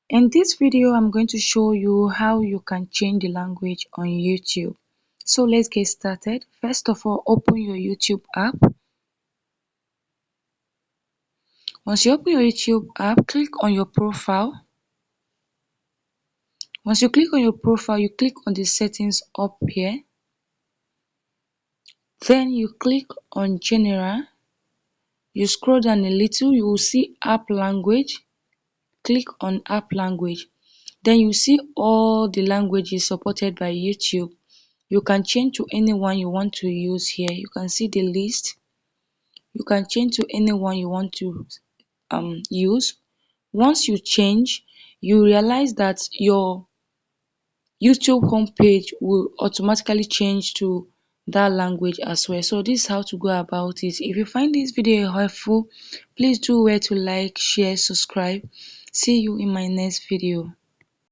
In this video, I'm going to show you how you can change the language on YouTube. So let's get started. First of all, open your YouTube app. Once you open your YouTube app, click on your profile. Once you click on your profile, you click on the settings up here. Then you click on General. You scroll down a little, you will see App Language. Click on App Language. Then you see all the languages supported by YouTube. You can change to any one you want to use here. You can see the list. You can change to any one you want to use. Once you change, you realize that your YouTube homepage will automatically change to that language as well. So this is how to go about it. If you find this video helpful, please do well to like, share, subscribe. See you in my next video.